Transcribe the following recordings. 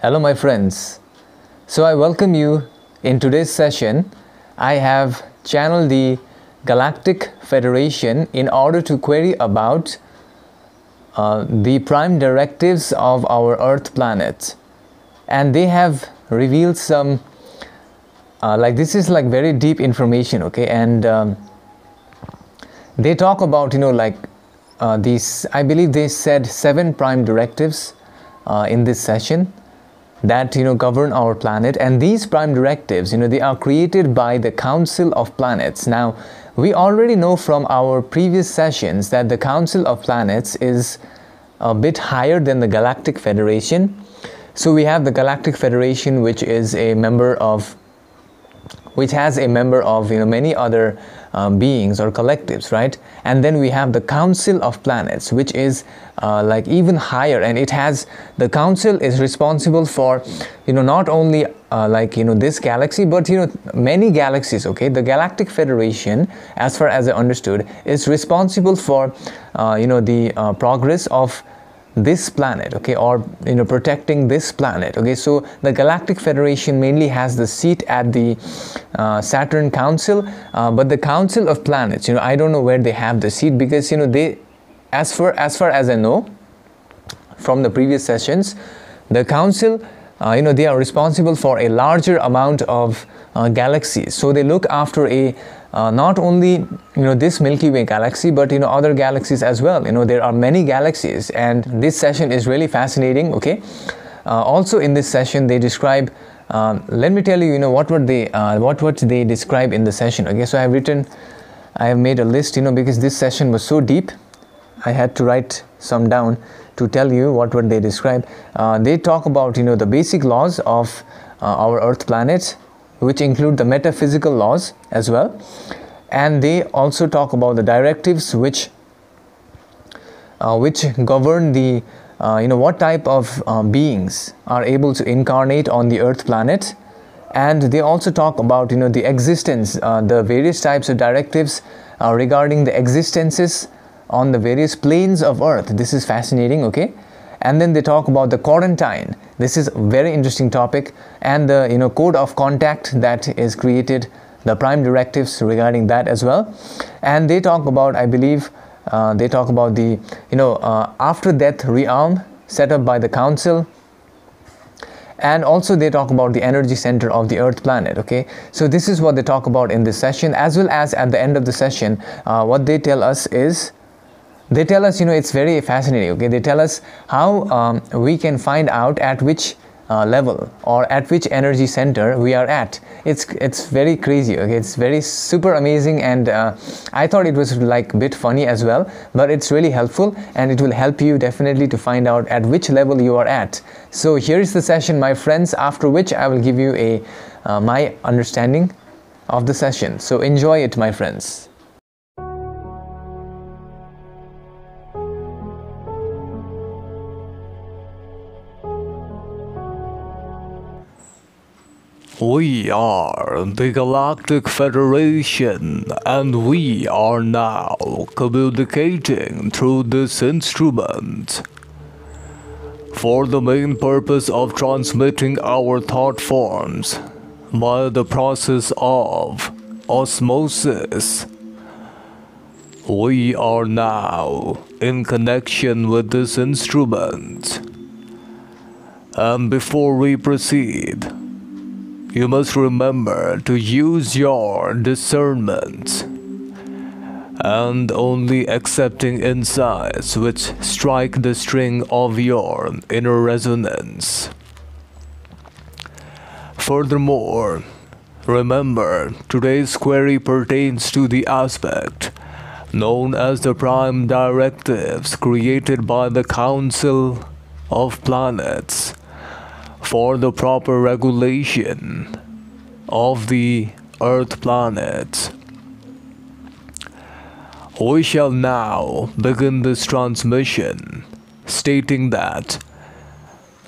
Hello my friends. So I welcome you in today's session. I have channeled the Galactic Federation in order to query about the prime directives of our Earth planet, and they have revealed some this is like very deep information, okay? And they talk about these, I believe they said 7 prime directives in this session that govern our planet. And these prime directives, they are created by the Council of Planets. Now we already know from our previous sessions that the Council of Planets is a bit higher than the Galactic Federation. So we have the Galactic Federation, which is a member of many other beings or collectives, right? And then we have the Council of Planets, which is even higher, and the council is responsible for not only this galaxy, but many galaxies, okay? The Galactic Federation, as far as I understood, is responsible for the progress of this planet, okay, or protecting this planet, okay? So the Galactic Federation mainly has the seat at the Saturn Council, but the Council of Planets, I don't know where they have the seat, because they, as far as I know from the previous sessions, the council they are responsible for a larger amount of galaxies. So they look after a not only this Milky Way galaxy, but other galaxies as well. There are many galaxies, and this session is really fascinating, okay? Also in this session they describe, let me tell you what they describe in the session, okay? So I have made a list, because this session was so deep, I had to write some down to tell you what they describe. They talk about the basic laws of our Earth planet, which include the metaphysical laws as well, and they also talk about the directives which govern the what type of beings are able to incarnate on the Earth planet. And they also talk about the existence, the various types of directives regarding the existences on the various planes of Earth. This is fascinating, okay? And then they talk about the quarantine. This is a very interesting topic, and the code of contact that is created, the prime directives regarding that as well. And they talk about, I believe, they talk about the after death realm set up by the council. And also they talk about the energy center of the Earth planet, okay? So this is what they talk about in this session, as well as at the end of the session, what they tell us is, it's very fascinating, okay? They tell us how we can find out at which level or at which energy center we are at. It's very crazy, okay? It's very super amazing, and I thought it was like a bit funny as well, but it's really helpful, and it will help you definitely to find out at which level you are at. So here is the session, my friends, after which I will give you my understanding of the session. So enjoy it, my friends. We are the Galactic Federation, and we are now communicating through this instrument for the main purpose of transmitting our thought forms by the process of osmosis. We are now in connection with this instrument, and before we proceed, you must remember to use your discernment and only accepting insights which strike the string of your inner resonance. Furthermore, remember, today's query pertains to the aspect known as the prime directives created by the Council of Planets for the proper regulation of the Earth planet. We shall now begin this transmission, stating that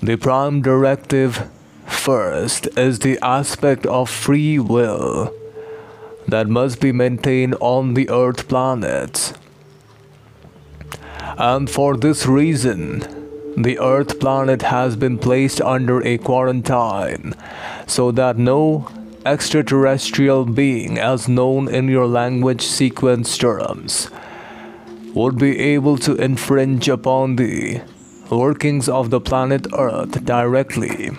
the prime directive first is the aspect of free will that must be maintained on the Earth planet. And for this reason, the Earth planet has been placed under a quarantine so that no extraterrestrial being, as known in your language sequence terms, would be able to infringe upon the workings of the planet Earth directly.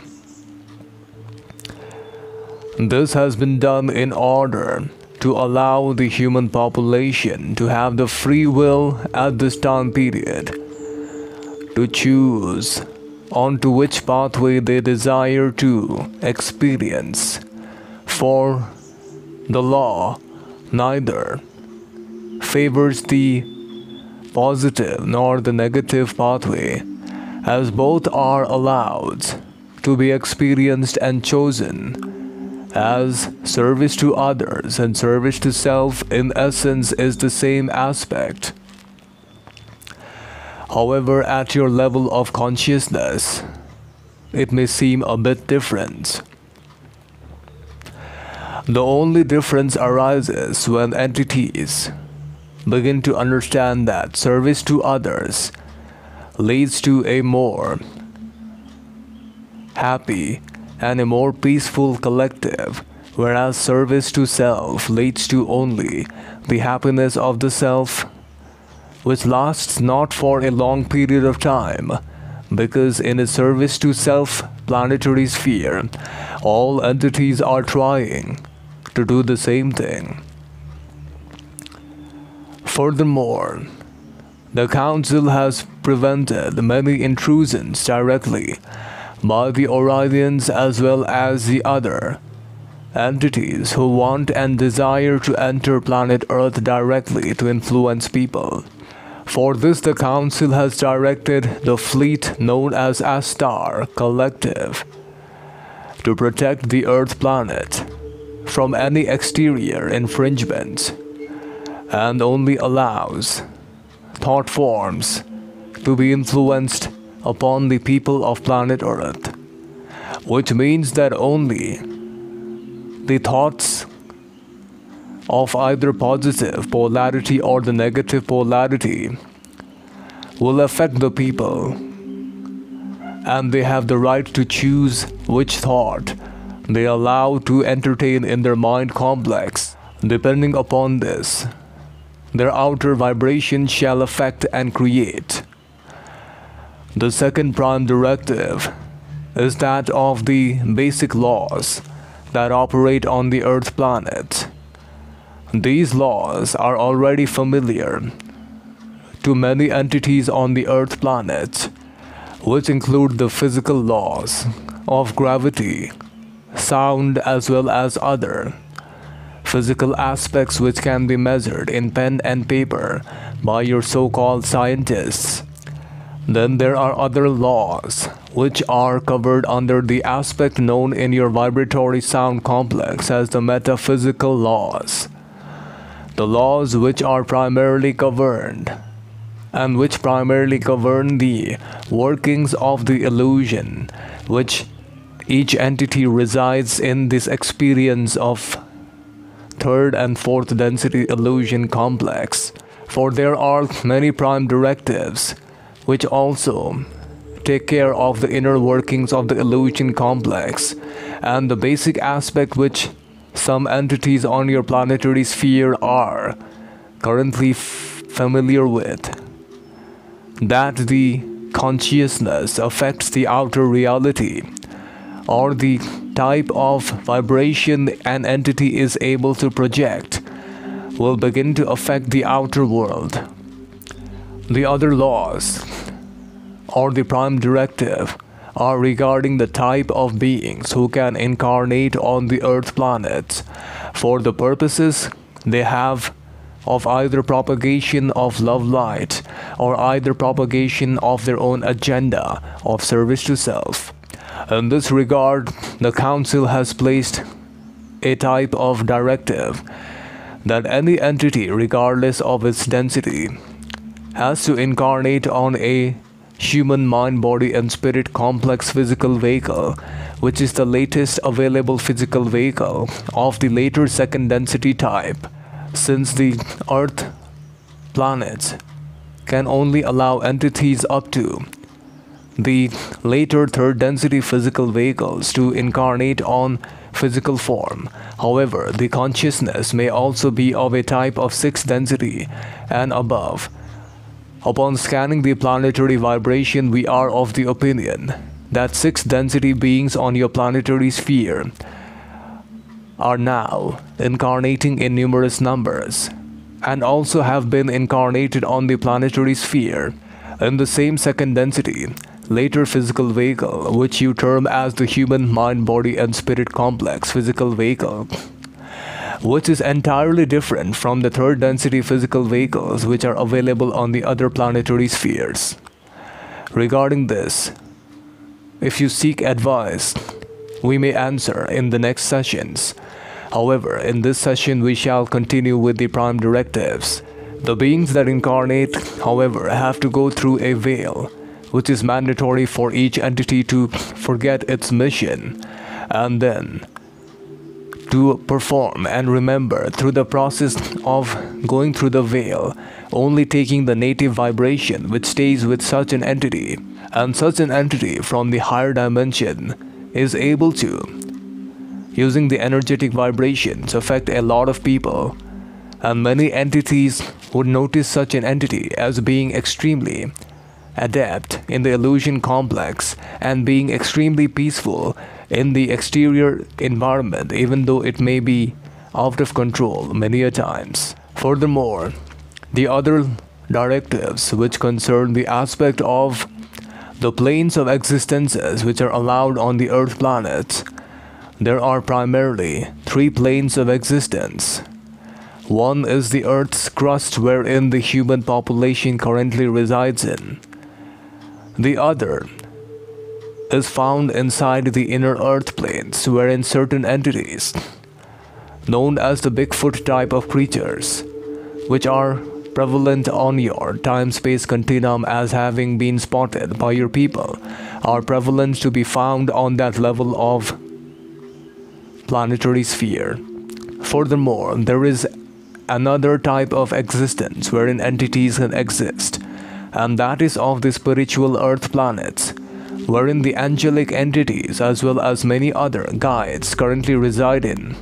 This has been done in order to allow the human population to have the free will at this time period to choose onto which pathway they desire to experience. For the law neither favors the positive nor the negative pathway, as both are allowed to be experienced and chosen, as service to others and service to self in essence is the same aspect. However, at your level of consciousness, it may seem a bit different. The only difference arises when entities begin to understand that service to others leads to a more happy and a more peaceful collective, whereas service to self leads to only the happiness of the self, which lasts not for a long period of time, because in a service to self planetary sphere, all entities are trying to do the same thing. Furthermore, the Council has prevented many intrusions directly by the Orions as well as the other entities who want and desire to enter planet Earth directly to influence people. For this, the Council has directed the fleet known as Astar Collective to protect the Earth planet from any exterior infringements, and only allows thought forms to be influenced upon the people of planet Earth, which means that only the thoughts of either positive polarity or the negative polarity will affect the people, and they have the right to choose which thought they allow to entertain in their mind complex. Depending upon this, their outer vibration shall affect and create. The second prime directive is that of the basic laws that operate on the Earth planet. These laws are already familiar to many entities on the Earth planet, which include the physical laws of gravity, sound, as well as other physical aspects which can be measured in pen and paper by your so-called scientists. Then there are other laws which are covered under the aspect known in your vibratory sound complex as the metaphysical laws. The laws which are primarily governed and which primarily govern the workings of the illusion which each entity resides in, this experience of third and fourth density illusion complex. For there are many prime directives which also take care of the inner workings of the illusion complex, and the basic aspect which some entities on your planetary sphere are currently familiar with, that the consciousness affects the outer reality, or the type of vibration an entity is able to project will begin to affect the outer world. The other laws, or the prime directive, are regarding the type of beings who can incarnate on the Earth planet for the purposes they have of either propagation of love light or either propagation of their own agenda of service to self. In this regard, the Council has placed a type of directive that any entity, regardless of its density, has to incarnate on a human mind, body, and spirit complex physical vehicle, which is the latest available physical vehicle of the later second density type, since the Earth planets can only allow entities up to the later third density physical vehicles to incarnate on physical form. However, the consciousness may also be of a type of sixth density and above. Upon scanning the planetary vibration, we are of the opinion that sixth density beings on your planetary sphere are now incarnating in numerous numbers, and also have been incarnated on the planetary sphere in the same second density, later physical vehicle, which you term as the human mind, body and spirit complex physical vehicle, which is entirely different from the third density physical vehicles which are available on the other planetary spheres. Regarding this, if you seek advice, we may answer in the next sessions. However, in this session we shall continue with the prime directives. The beings that incarnate, however, have to go through a veil, which is mandatory for each entity to forget its mission, and then to perform and remember through the process of going through the veil, only taking the native vibration which stays with such an entity, and such an entity from the higher dimension is able to, using the energetic vibrations, affect a lot of people, and many entities would notice such an entity as being extremely adept in the illusion complex and being extremely peaceful in the exterior environment, even though it may be out of control many a times. Furthermore, the other directives which concern the aspect of the planes of existences which are allowed on the Earth planets, there are primarily three planes of existence. One is the Earth's crust, wherein the human population currently resides in. The other is found inside the inner Earth planes, wherein certain entities, known as the Bigfoot type of creatures, which are prevalent on your time-space continuum as having been spotted by your people, are prevalent to be found on that level of planetary sphere. Furthermore, there is another type of existence wherein entities can exist, and that is of the spiritual Earth planets, wherein the angelic entities as well as many other guides currently reside in.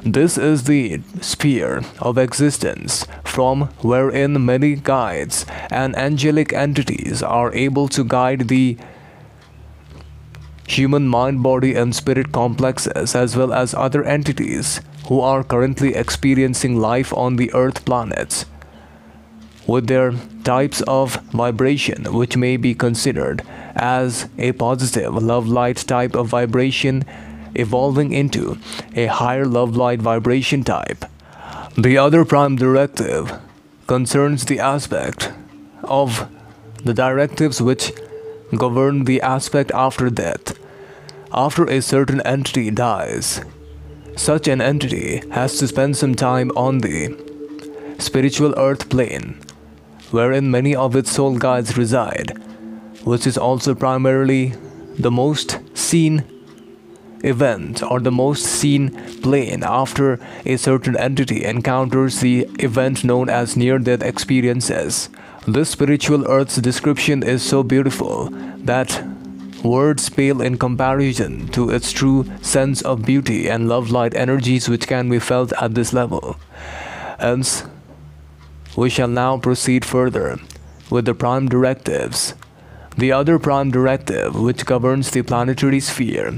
This is the sphere of existence from wherein many guides and angelic entities are able to guide the human mind, body and spirit complexes, as well as other entities who are currently experiencing life on the Earth planets with their types of vibration, which may be considered as a positive love light type of vibration evolving into a higher love light vibration type. The other prime directive concerns the aspect of the directives which govern the aspect after death. After a certain entity dies, such an entity has to spend some time on the spiritual Earth plane, wherein many of its soul guides reside, which is also primarily the most seen event or the most seen plane after a certain entity encounters the event known as near-death experiences. This spiritual Earth's description is so beautiful that words pale in comparison to its true sense of beauty and love light energies which can be felt at this level. Hence, we shall now proceed further with the prime directives. The other prime directive which governs the planetary sphere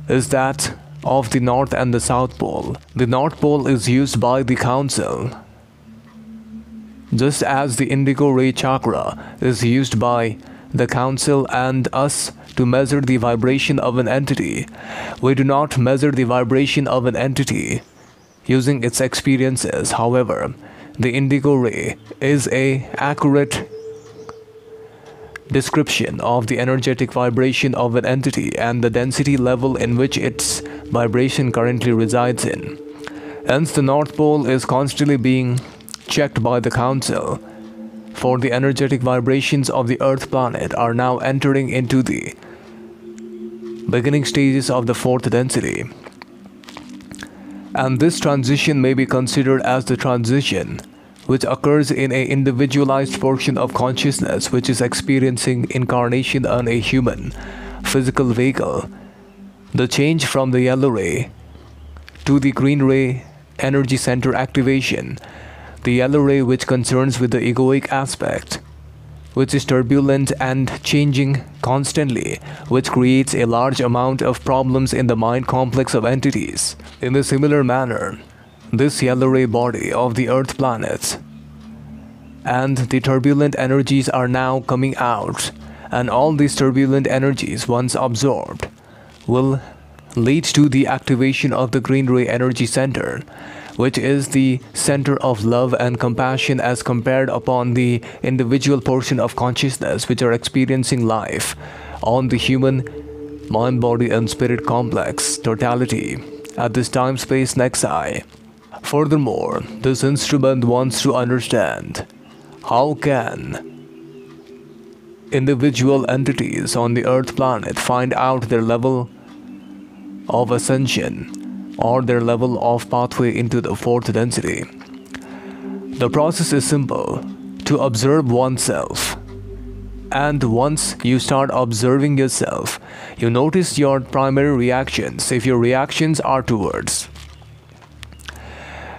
is that of the North and the South Pole. The North Pole is used by the Council, just as the indigo ray chakra is used by the Council and us to measure the vibration of an entity. We do not measure the vibration of an entity using its experiences. However, the indigo ray is an accurate description of the energetic vibration of an entity and the density level in which its vibration currently resides in. Hence, the North Pole is constantly being checked by the Council, for the energetic vibrations of the Earth planet are now entering into the beginning stages of the fourth density. And this transition may be considered as the transition which occurs in an individualized portion of consciousness which is experiencing incarnation on a human physical vehicle. The change from the yellow ray to the green ray energy center activation, the yellow ray which concerns with the egoic aspect, which is turbulent and changing constantly, which creates a large amount of problems in the mind complex of entities. In a similar manner, this yellow ray body of the Earth planet and the turbulent energies are now coming out, and all these turbulent energies, once absorbed, will lead to the activation of the green ray energy center, which is the center of love and compassion as compared upon the individual portion of consciousness which are experiencing life on the human mind, body and spirit complex totality at this time-space nexi. Furthermore, this instrument wants to understand how can individual entities on the Earth planet find out their level of ascension or their level of pathway into the fourth density. The process is simple: to observe oneself. And once you start observing yourself, you notice your primary reactions. If your reactions are towards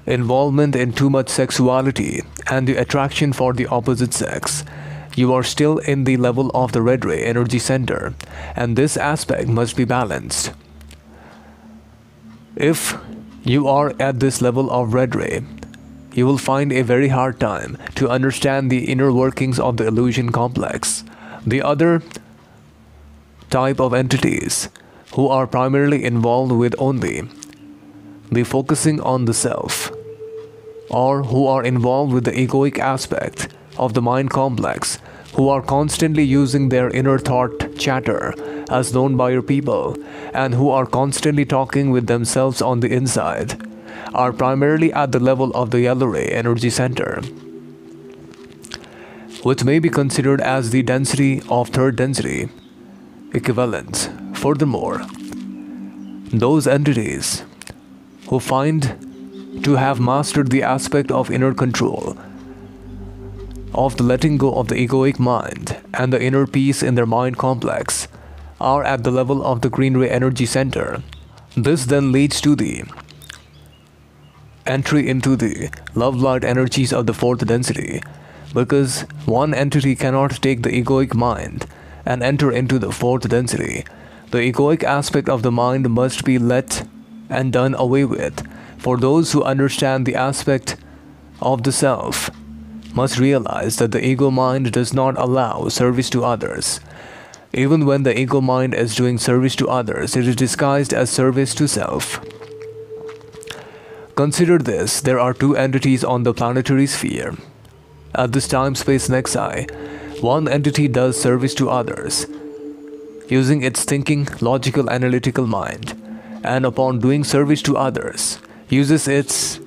involvement in too much sexuality and the attraction for the opposite sex, you are still in the level of the red ray energy center, and this aspect must be balanced. If you are at this level of red ray, you will find a very hard time to understand the inner workings of the illusion complex. The other type of entities who are primarily involved with only the focusing on the self, or who are involved with the egoic aspect of the mind complex, who are constantly using their inner thought chatter as known by your people, and who are constantly talking with themselves on the inside, are primarily at the level of the yellow ray energy center, which may be considered as the density of third density equivalent. Furthermore, those entities who find to have mastered the aspect of inner control, of the letting go of the egoic mind and the inner peace in their mind complex, are at the level of the green ray energy center. This then leads to the entry into the love light energies of the fourth density, because one entity cannot take the egoic mind and enter into the fourth density. The egoic aspect of the mind must be let and done away with. For those who understand the aspect of the self must realize that the ego mind does not allow service to others. Even when the ego mind is doing service to others, it is disguised as service to self. Consider this: there are two entities on the planetary sphere. At this time-space nexi, one entity does service to others, using its thinking, logical, analytical mind, and upon doing service to others, uses its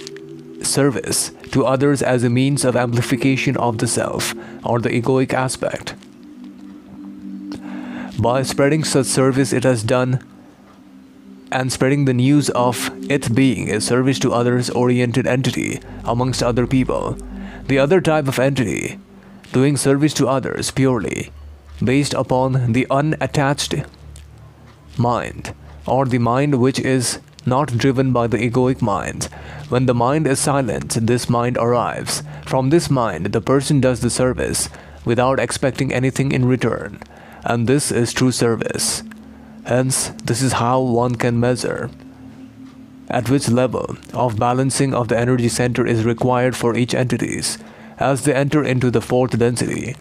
service to others as a means of amplification of the self, or the egoic aspect. By spreading such service it has done, and spreading the news of it being a service to others oriented entity amongst other people. The other type of entity, doing service to others purely based upon the unattached mind, or the mind which is not driven by the egoic mind. When the mind is silent, this mind arrives. From this mind, the person does the service without expecting anything in return, and this is true service. Hence, this is how one can measure at which level of balancing of the energy center is required for each entities as they enter into the fourth density.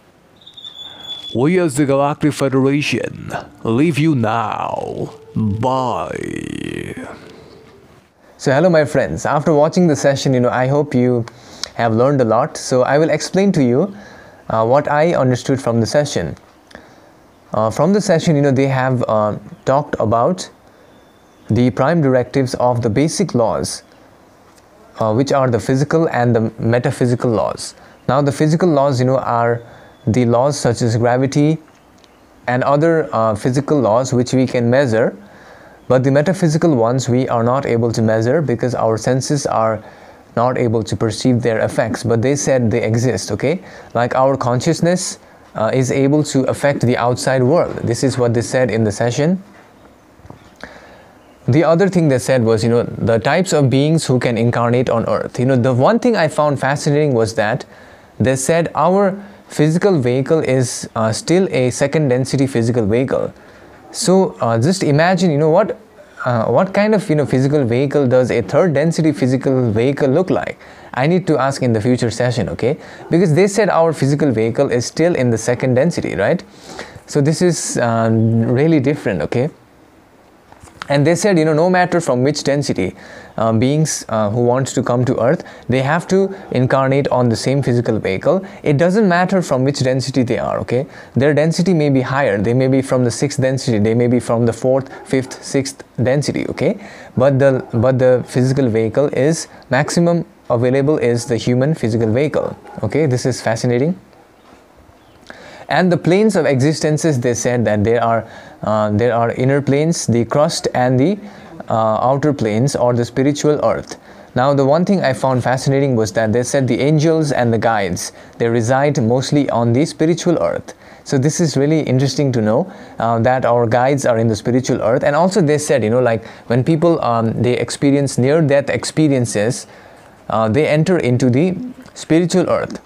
We as the Galactic Federation leave you now. Bye. So hello my friends, after watching the session, I hope you have learned a lot. So I will explain to you what I understood from the session. From the session, they have talked about the prime directives of the basic laws, which are the physical and the metaphysical laws. Now the physical laws, are the laws such as gravity and other physical laws which we can measure, but the metaphysical ones we are not able to measure because our senses are not able to perceive their effects, but they said they exist, okay? Like our consciousness is able to affect the outside world. This is what they said in the session. The other thing they said was, the types of beings who can incarnate on Earth. The one thing I found fascinating was that they said our physical vehicle is still a second density physical vehicle. So just imagine, what kind of physical vehicle does a third density physical vehicle look like? I need to ask in the future session, okay? Because they said our physical vehicle is still in the second density, right? So this is really different, okay? And they said, no matter from which density beings who want to come to Earth, they have to incarnate on the same physical vehicle. It doesn't matter from which density they are, okay? Their density may be higher. They may be from the 6th density. They may be from the 4th, 5th, 6th density, okay? But the physical vehicle is maximum available is the human physical vehicle, okay? This is fascinating. And the planes of existences, they said that there are inner planes, the crust, and the outer planes, or the spiritual earth. Now the one thing I found fascinating was that they said the angels and the guides, they reside mostly on the spiritual earth. So this is really interesting to know that our guides are in the spiritual earth. And also they said, like when people they experience near-death experiences, they enter into the spiritual earth.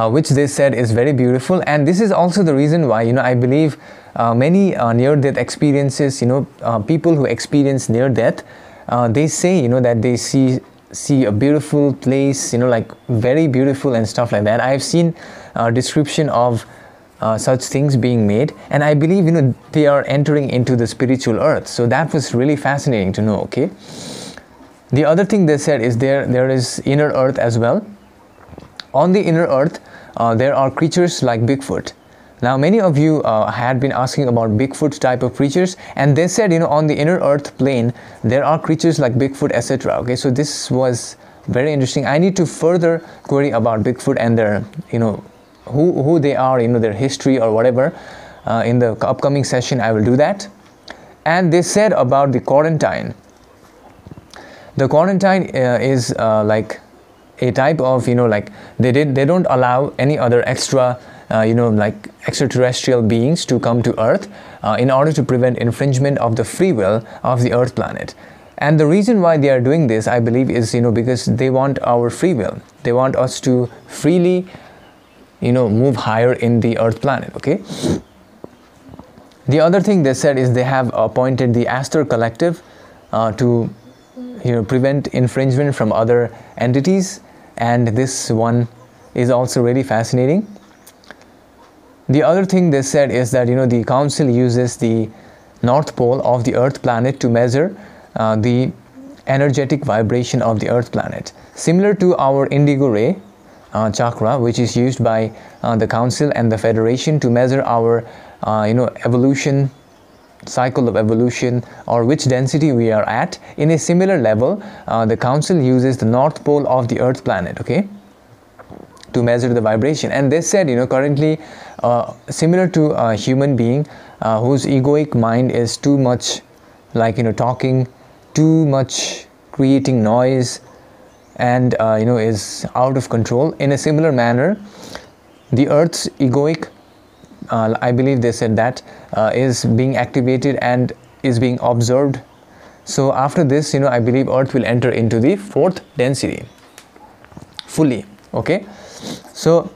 Which they said is very beautiful. And this is also the reason why I believe many near-death experiences, people who experience near-death, they say that they see a beautiful place, like very beautiful and stuff like that. I have seen a description of such things being made, and I believe they are entering into the spiritual earth. So that was really fascinating to know, okay? The other thing they said is there is inner earth as well. On the inner earth, there are creatures like Bigfoot. Now, many of you had been asking about Bigfoot type of creatures, and they said, on the inner earth plane, there are creatures like Bigfoot, etc. Okay, so this was very interesting. I need to further query about Bigfoot and their, who they are, their history or whatever. In the upcoming session, I will do that. And they said about the quarantine. The quarantine is like a type of they don't allow any other extraterrestrial beings to come to Earth in order to prevent infringement of the free will of the Earth planet. And the reason why they are doing this, I believe, is because they want our free will. They want us to freely move higher in the Earth planet, okay? The other thing they said is they have appointed the Astor Collective to prevent infringement from other entities. And this one is also really fascinating. The other thing they said is that the council uses the north pole of the Earth planet to measure the energetic vibration of the Earth planet, similar to our indigo ray chakra, which is used by the council and the federation to measure our evolution, cycle of evolution, or which density we are at. In a similar level, the council uses the north pole of the Earth planet, okay, to measure the vibration. And they said currently similar to a human being whose egoic mind is too much talking too much, creating noise, and is out of control. In a similar manner, the Earth's egoic, I believe they said that, is being activated and is being observed. So after this, I believe Earth will enter into the 4th density fully, okay? So,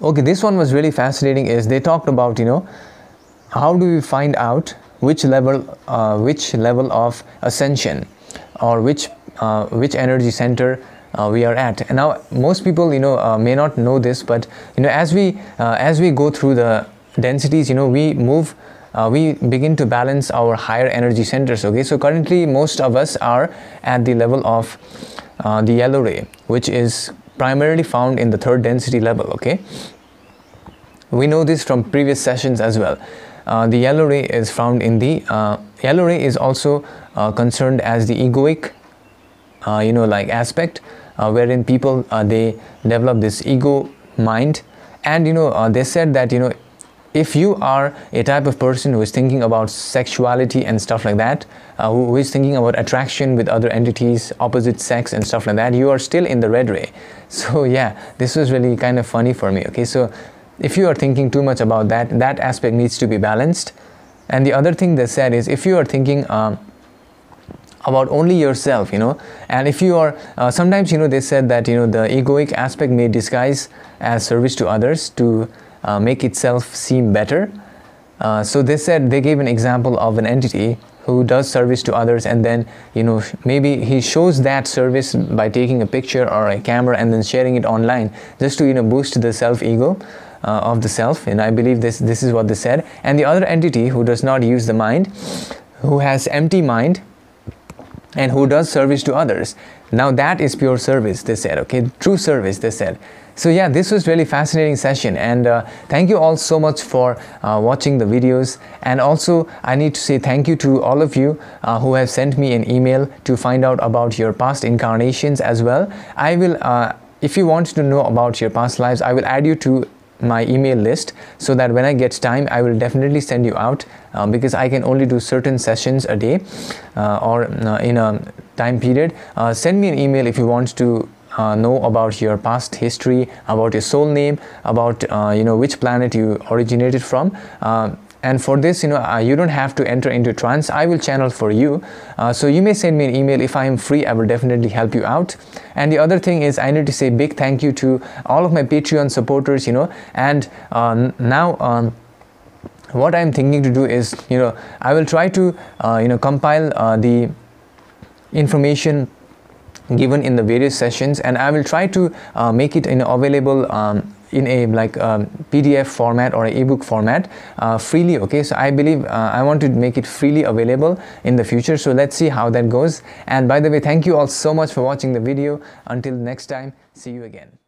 okay, this one was really fascinating. Is they talked about, how do we find out which level of ascension, or which energy center we are at. And now most people may not know this, but as we go through the densities, we begin to balance our higher energy centers, okay? So currently most of us are at the level of the yellow ray, which is primarily found in the 3rd density level, okay? We know this from previous sessions as well. The yellow ray is found in the yellow ray is also concerned as the egoic aspect, wherein people they develop this ego mind. And they said that if you are a type of person who is thinking about sexuality and stuff like that, who is thinking about attraction with other entities, opposite sex and stuff like that, you are still in the red ray. So yeah, this was really kind of funny for me. Okay, so if you are thinking too much about that, that aspect needs to be balanced. And the other thing they said is, if you are thinking about only yourself, and if you are sometimes, they said that, the egoic aspect may disguise as service to others to make itself seem better. So they said, they gave an example of an entity who does service to others, and then maybe he shows that service by taking a picture or a camera and then sharing it online, just to boost the self-ego of the self. And I believe this is what they said. And the other entity who does not use the mind, who has empty mind, and who does service to others, now that is pure service, they said. Okay, true service, they said. So yeah, this was really fascinating session, and thank you all so much for watching the videos. And also I need to say thank you to all of you who have sent me an email to find out about your past incarnations as well. I will if you want to know about your past lives, I will add you to my email list, so that when I get time, I will definitely send you out, because I can only do certain sessions a day or in a time period. Send me an email if you want to know about your past history, about your soul name, about which planet you originated from. And for this, you don't have to enter into trance. I will channel for you. So you may send me an email. If I am free, I will definitely help you out. And the other thing is, I need to say big thank you to all of my Patreon supporters, and now what I'm thinking to do is, I will try to, compile the information given in the various sessions, and I will try to make it available in a PDF format or an ebook format freely. Okay, so I believe I want to make it freely available in the future. So let's see how that goes. And by the way, thank you all so much for watching the video. Until next time, see you again.